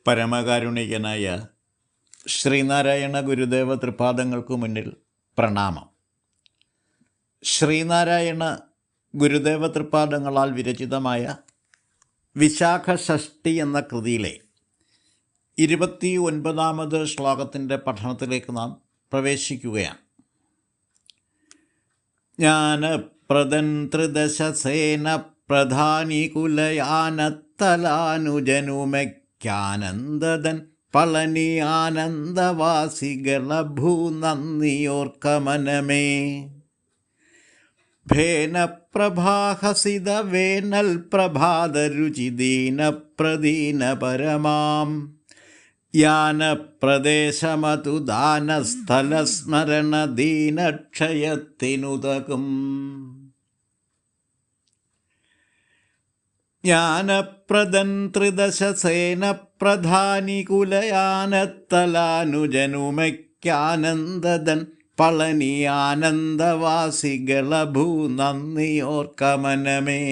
പരമകാരുണികനായ ശ്രീനാരായണ ഗുരുദേവ തൃപാദങ്ങൾക്കു മുന്നിൽ പ്രണാമം. ശ്രീനാരായണ ഗുരുദേവ തൃപാദങ്ങളാൽ വിരചിതമായ വിശാഖ ഷഷ്ടി എന്ന കൃതിയിലെ 29ാമത് ശ്ലോകത്തിൻ്റെ പഠനത്തിലേക്ക് നാം പ്രവേശിക്കുകയാണ്. ജ്ഞാനപ്രദൻ ത്രിദശസേന പ്രധാനി കുലയാനത്തലാനുജനുമയ്ക്കാനന്ദദൻ പളനി ആനന്ദവാസികളഭൂ നന്ദിയോർക്കമനമേ. ഭേനപ്രഭാഹസിത വേനൽ പ്രഭാതരുചിദീന പ്രദീന പരമാം യാനപ്രദേശമതു ദാനസ്ഥലസ്മരണ ദീനക്ഷയത്തിനുതകും. ജ്ഞാനപ്രദൻ ത്രിദശസേന പ്രധാനി കുലയാനത്തലാനുജനുമയ്ക്കാനന്ദദൻ പളനി ആനന്ദവാസികളഭൂ നന്ദിയോർക്കമനമേ.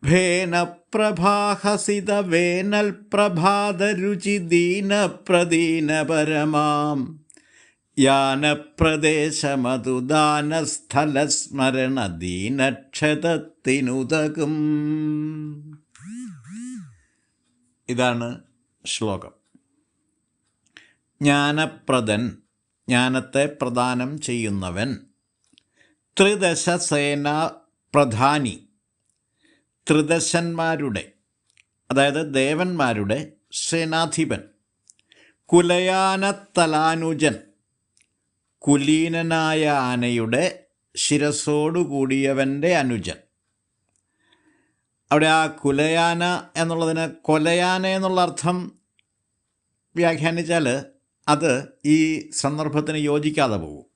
ഭേനപ്രഭാഹസിത വേനൽ പ്രഭാതരുചി ദീനപ്രദീന പരമാം യാനപ്രദേശമതു ദാനസ്ഥലസ്മരണ ദീനക്ഷതത്തിനുതകും. ഇതാണ് ശ്ലോകം. ജ്ഞാനപ്രദൻ, ജ്ഞാനത്തെ പ്രദാനം ചെയ്യുന്നവൻ. ത്രിദശസേന പ്രധാനി, ത്രിദശന്മാരുടെ അതായത് ദേവന്മാരുടെ സേനാധിപൻ. കുലയാനത്തലാനുജൻ, കുലീനനായ ആനയുടെ ശിരസോടുകൂടിയവൻ്റെ അനുജൻ. അവിടെ ആ കുലയാന എന്നുള്ളതിന് കൊലയാന എന്നുള്ള അർത്ഥം വ്യാഖ്യാനിച്ചാൽ അത് ഈ സന്ദർഭത്തിന് യോജിക്കാതെ പോകും.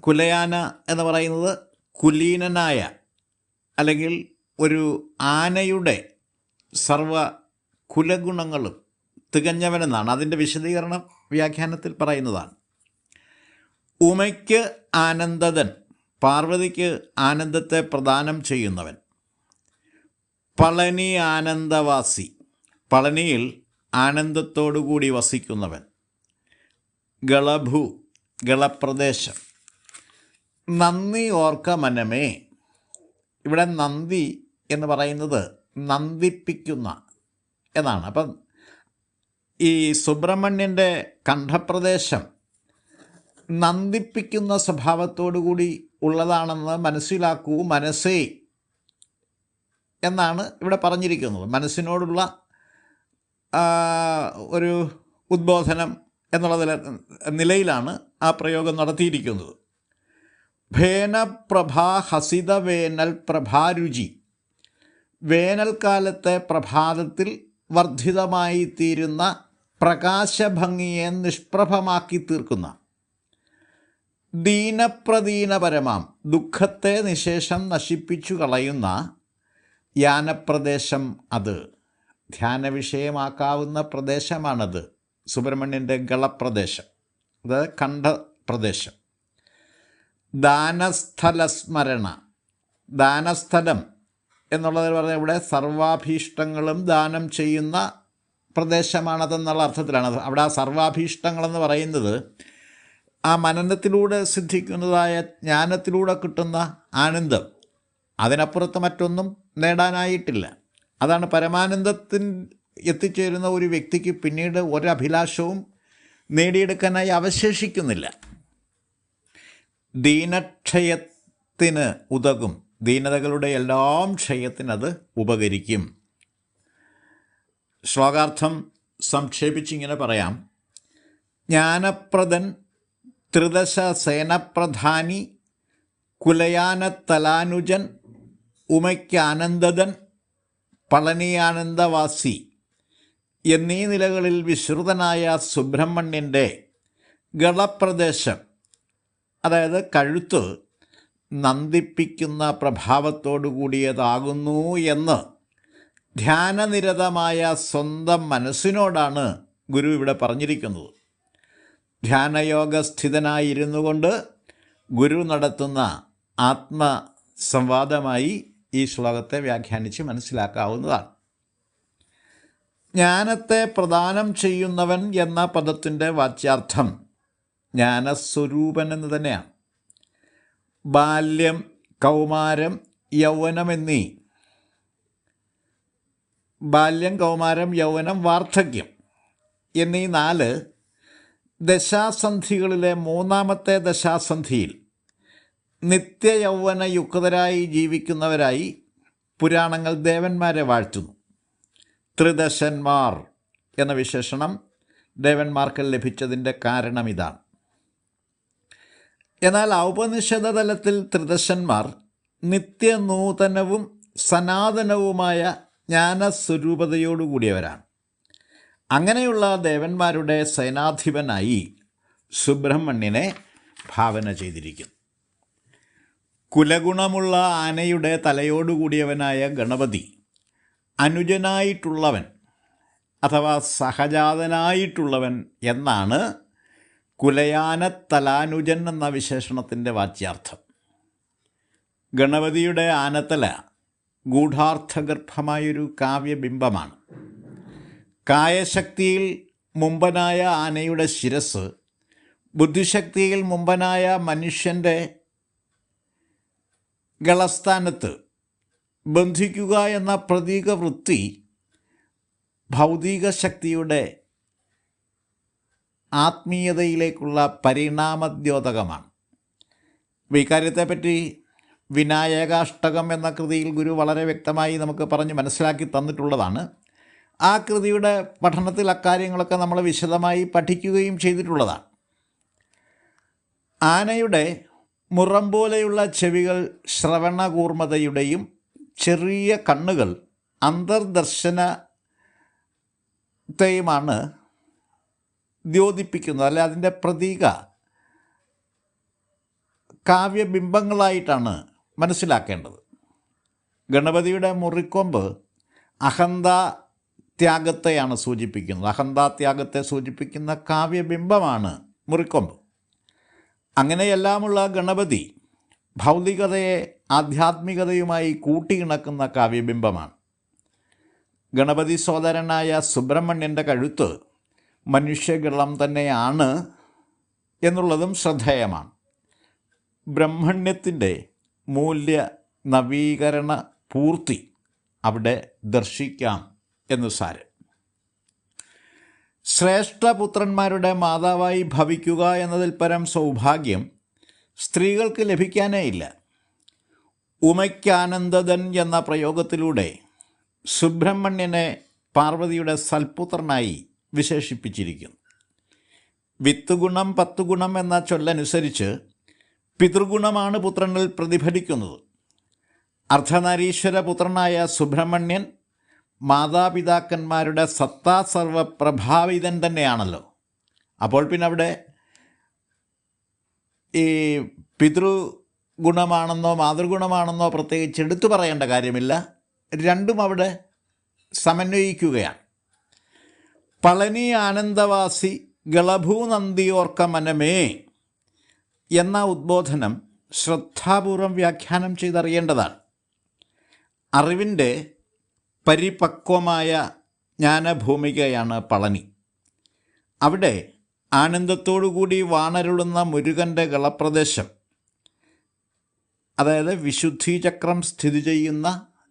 കുലയാന എന്ന് പറയുന്നത് കുലീനനായ അല്ലെങ്കിൽ ഒരു ആനയുടെ സർവ കുലഗുണങ്ങളും തികഞ്ഞവനെന്നാണ് അതിൻ്റെ വിശദീകരണം വ്യാഖ്യാനത്തിൽ പറയുന്നതാണ്. ഉമയ്ക്ക് ആനന്ദദൻ, പാർവതിക്ക് ആനന്ദത്തെ പ്രദാനം ചെയ്യുന്നവൻ. പളനി ആനന്ദവാസി, പളനിയിൽ ആനന്ദത്തോടുകൂടി വസിക്കുന്നവൻ. ഗളഭൂ, ഗളപ്രദേശം. നന്ദി ഓർക്ക മനമേ. ഇവിടെ നന്ദി എന്ന് പറയുന്നത് നന്ദിപ്പിക്കുന്ന എന്നാണ്. അപ്പം ഈ സുബ്രഹ്മണ്യൻ്റെ കണ്ഠപ്രദേശം നന്ദിപ്പിക്കുന്ന സ്വഭാവത്തോടുകൂടി ഉള്ളതാണെന്ന് മനസ്സിലാക്കൂ മനസ്സേ എന്നാണ് ഇവിടെ പറഞ്ഞിരിക്കുന്നത്. മനസ്സിനോടുള്ള ഒരു ഉദ്ബോധനം എന്നുള്ള നിലയിലാണ് ആ പ്രയോഗം നടത്തിയിരിക്കുന്നത്. ഭേനപ്രഭാ ഹസിത വേനൽ പ്രഭാരുചി, വേനൽക്കാലത്തെ പ്രഭാതത്തിൽ വർദ്ധിതമായി തീരുന്ന പ്രകാശഭംഗിയെ നിഷ്പ്രഭമാക്കി തീർക്കുന്ന. ദീനപ്രദീന പരമാം, ദുഃഖത്തെ നിശേഷം നശിപ്പിച്ചു കളയുന്ന യാനപ്രദേശം. അത് ധ്യാന വിഷയമാക്കാവുന്ന പ്രദേശമാണത്. സുബ്രഹ്മണ്യൻ്റെ ഗളപ്രദേശം, അതായത് കണ്ഠപ്രദേശം. ദാനസ്ഥലസ്മരണ, ദാനസ്ഥലം എന്നുള്ളതിൽ പറഞ്ഞാൽ ഇവിടെ സർവാഭീഷ്ടങ്ങളും ദാനം ചെയ്യുന്ന പ്രദേശമാണതെന്നുള്ള അർത്ഥത്തിലാണ്. അവിടെ ആ സർവാഭീഷ്ടങ്ങളെന്ന് പറയുന്നത് ആ മനനത്തിലൂടെ സിദ്ധിക്കുന്നതായ ജ്ഞാനത്തിലൂടെ കിട്ടുന്ന ആനന്ദം. അതിനപ്പുറത്ത് മറ്റൊന്നും നേടാനായിട്ടില്ല. അതാണ് പരമാനന്ദത്തിൽ എത്തിച്ചേരുന്ന ഒരു വ്യക്തിക്ക് പിന്നീട് ഒരഭിലാഷവും നേടിയെടുക്കാനായി അവശേഷിക്കുന്നില്ല. ദീനക്ഷയത്തിന് ഉതകും, ദീനതകളുടെ എല്ലാം ക്ഷയത്തിനത് ഉപകരിക്കും. ശ്ലോകാർത്ഥം സംക്ഷേപിച്ചിങ്ങനെ പറയാം. ജ്ഞാനപ്രദൻ ത്രിദശ സേനപ്രധാനി കുലയാനത്തലാനുജൻ ഉമയ്ക്കാനന്ദദൻ പളനിയാനന്ദവാസി എന്നീ നിലകളിൽ വിശ്രുതനായ സുബ്രഹ്മണ്യൻ്റെ ഗളപ്രദേശം, അതായത് കഴുത്ത് നന്ദിപ്പിക്കുന്ന പ്രഭാവത്തോടു കൂടിയതാകുന്നു എന്ന് ധ്യാനനിരതമായ സ്വന്തം മനസ്സിനോടാണ് ഗുരു ഇവിടെ പറഞ്ഞിരിക്കുന്നത്. ധ്യാനയോഗസ്ഥിതനായിരുന്നു കൊണ്ട് ഗുരു നടത്തുന്ന ആത്മസംവാദമായി ഈ ശ്ലോകത്തെ വ്യാഖ്യാനിച്ച് മനസ്സിലാക്കാവുന്നതാണ്. ജ്ഞാനത്തെ പ്രദാനം ചെയ്യുന്നവൻ എന്ന പദത്തിൻ്റെ വാച്യാർത്ഥം ജ്ഞാനസ്വരൂപൻ എന്ന് തന്നെയാണ്. ബാല്യം, കൗമാരം, യൗവനം ബാല്യം, കൗമാരം, യൗവനം, വാർദ്ധക്യം എന്നീ 4 ദശാസന്ധികളിലെ 3ാമത്തെ ദശാസന്ധിയിൽ നിത്യയൗവനയുക്തരായി ജീവിക്കുന്നവരായി പുരാണങ്ങൾ ദേവന്മാരെ വാഴ്ത്തുന്നു. ത്രിദശന്മാർ എന്ന വിശേഷണം ദേവന്മാർക്ക് ലഭിച്ചതിൻ്റെ കാരണം ഇതാണ്. എന്നാൽ ഔപനിഷദ തലത്തിൽ ത്രിദശന്മാർ നിത്യനൂതനവും സനാതനവുമായ ജ്ഞാനസ്വരൂപതയോടുകൂടിയവരാണ്. അങ്ങനെയുള്ള ദേവന്മാരുടെ സേനാധിപനായി സുബ്രഹ്മണ്യനെ ഭാവന ചെയ്തിരിക്കുന്നു. കുലഗുണമുള്ള ആനയുടെ തലയോടുകൂടിയവനായ ഗണപതി അനുജനായിട്ടുള്ളവൻ അഥവാ സഹജാതനായിട്ടുള്ളവൻ എന്നാണ് കുലയാനത്തലാനുജൻ എന്ന വിശേഷണത്തിൻ്റെ വാച്യാർത്ഥം. ഗണപതിയുടെ ആനത്തല ഗൂഢാർത്ഥഗർഭമായൊരു കാവ്യബിംബമാണ്. കായശക്തിയിൽ മുമ്പനായ ആനയുടെ ശിരസ് ബുദ്ധിശക്തിയിൽ മുമ്പനായ മനുഷ്യൻ്റെ ഗളസ്ഥാനത്ത് ബന്ധിക്കുക എന്ന പ്രതീകവൃത്തി ഭൗതിക ശക്തിയുടെ ആത്മീയതയിലേക്കുള്ള പരിണാമദ്യോതകമാണ്. ഇക്കാര്യത്തെപ്പറ്റി വിനായകാഷ്ടകം എന്ന കൃതിയിൽ ഗുരു വളരെ വ്യക്തമായി നമുക്ക് പറഞ്ഞ് മനസ്സിലാക്കി തന്നിട്ടുള്ളതാണ്. ആ കൃതിയുടെ പഠനത്തിൽ അക്കാര്യങ്ങളൊക്കെ നമ്മൾ വിശദമായി പഠിക്കുകയും ചെയ്തിട്ടുള്ളതാണ്. ആനയുടെ മുറം പോലെയുള്ള ചെവികൾ ശ്രവണകൂർമ്മതയുടെയും ചെറിയ കണ്ണുകൾ അന്തർദർശനത്തെയുമാണ് ദ്യോതിപ്പിക്കുന്നത്. അല്ലെ, അതിൻ്റെ പ്രതീക കാവ്യബിംബങ്ങളായിട്ടാണ് മനസ്സിലാക്കേണ്ടത്. ഗണപതിയുടെ മുറിക്കൊമ്പ് അഹന്താത്യാഗത്തെയാണ് സൂചിപ്പിക്കുന്നത്. അഹന്താത്യാഗത്തെ സൂചിപ്പിക്കുന്ന കാവ്യബിംബമാണ് മുറിക്കൊമ്പ്. അങ്ങനെയെല്ലാമുള്ള ഗണപതി ഭൗതികതയെ ആധ്യാത്മികതയുമായി കൂട്ടിയിണക്കുന്ന കാവ്യബിംബമാണ്. ഗണപതി സോദരനായ സുബ്രഹ്മണ്യൻ്റെ കഴുത്ത് മനുഷ്യഗളം തന്നെയാണ് എന്നുള്ളതും ശ്രദ്ധേയമാണ്. ബ്രഹ്മണ്യത്തിൻ്റെ മൂല്യ നവീകരണ പൂർത്തി അവിടെ ദർശിക്കാം എന്ന് സാരം. ശ്രേഷ്ഠപുത്രന്മാരുടെ മാതാവായി ഭവിക്കുക എന്നതിൽ പരം സൗഭാഗ്യം സ്ത്രീകൾക്ക് ലഭിക്കാനേ ഇല്ല. ഉമയ്ക്കാനന്ദദൻ എന്ന പ്രയോഗത്തിലൂടെ സുബ്രഹ്മണ്യനെ പാർവതിയുടെ സൽപുത്രനായി വിശേഷിപ്പിച്ചിരിക്കുന്നു. വിത്തുഗുണം 10 ഗുണം എന്ന ചൊല്ലനുസരിച്ച് പിതൃഗുണമാണ് പുത്രനിൽ പ്രതിഫലിക്കുന്നത്. അർദ്ധനാരീശ്വര പുത്രനായ സുബ്രഹ്മണ്യൻ മാതാപിതാക്കന്മാരുടെ സത്താസർവപ്രഭാവിതൻ തന്നെയാണല്ലോ. അപ്പോൾ പിന്നെ അവിടെ ഈ പിതൃഗുണമാണെന്നോ മാതൃഗുണമാണെന്നോ പ്രത്യേകിച്ച് എടുത്തു പറയേണ്ട കാര്യമില്ല. രണ്ടും അവിടെ സമന്വയിക്കുകയാണ്. പളനി ആനന്ദവാസി ഗളഭൂനന്ദിയോർക്ക മനമേ എന്ന ഉദ്ബോധനം ശ്രദ്ധാപൂർവം വ്യാഖ്യാനം ചെയ്തറിയേണ്ടതാണ്. അറിവിൻ്റെ പരിപക്വമായ ജ്ഞാനഭൂമികയാണ് പളനി. അവിടെ ആനന്ദത്തോടുകൂടി വാണരുളുന്ന മുരുകൻ്റെ ഗളപ്രദേശം, അതായത് വിശുദ്ധിചക്രം സ്ഥിതി ചെയ്യുന്ന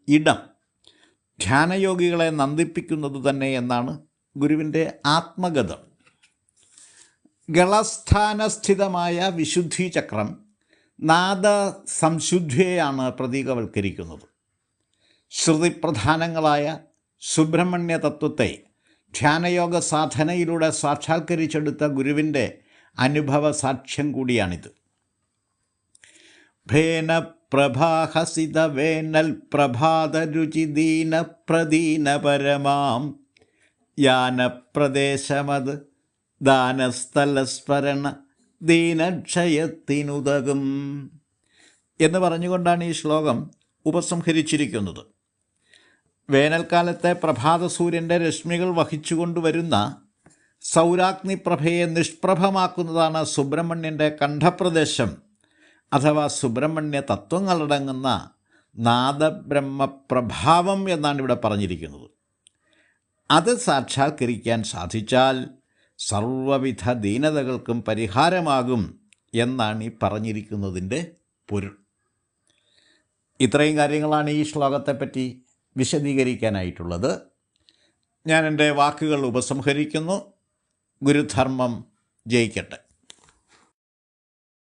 ഇടം, ധ്യാനയോഗികളെ നന്ദിപ്പിക്കുന്നത് തന്നെ എന്നാണ് ഗുരുവിൻ്റെ ആത്മഗതം. ഗളസ്ഥാനസ്ഥിതമായ വിശുദ്ധിചക്രം നാദ സംശുദ്ധിയെയാണ് പ്രതീകവൽക്കരിക്കുന്നത്. ശ്രുതിപ്രധാനങ്ങളായ സുബ്രഹ്മണ്യ തത്വത്തെ ധ്യാനയോഗ സാധനയിലൂടെ സാക്ഷാത്കരിച്ചെടുത്ത ഗുരുവിൻ്റെ അനുഭവ സാക്ഷ്യം കൂടിയാണിത്. ഭേനപ്രഭാഹസിത വേനൽ പ്രഭാതരുചി ദീന പ്രദീന പരമാം യാനപ്രദേശമത് ദാനസ്ഥലസ്മരണ ദീനക്ഷയത്തിനുതകും എന്ന് പറഞ്ഞുകൊണ്ടാണ് ഈ ശ്ലോകം ഉപസംഹരിച്ചിരിക്കുന്നത്. വേനൽക്കാലത്തെ പ്രഭാത സൂര്യൻ്റെ രശ്മികൾ വഹിച്ചുകൊണ്ടുവരുന്ന സൗരാഗ്നിപ്രഭയെ നിഷ്പ്രഭമാക്കുന്നതാണ് സുബ്രഹ്മണ്യൻ്റെ കണ്ഠപ്രദേശം അഥവാ സുബ്രഹ്മണ്യ തത്വങ്ങളടങ്ങുന്ന നാദബ്രഹ്മപ്രഭാവം എന്നാണ് ഇവിടെ പറഞ്ഞിരിക്കുന്നത്. അത് സാക്ഷാത്കരിക്കാൻ സാധിച്ചാൽ സർവവിധ ദീനതകൾക്കും പരിഹാരമാകും എന്നാണ് ഈ പറഞ്ഞിരിക്കുന്നതിൻ്റെ പൊരുൾ. ഇത്രയും കാര്യങ്ങളാണ് ഈ ശ്ലോകത്തെപ്പറ്റി വിശദീകരിക്കാനായിട്ടുള്ളത്. ഞാൻ എൻ്റെ വാക്കുകൾ ഉപസംഹരിക്കുന്നു. ഗുരുധർമ്മം ജയിക്കട്ടെ.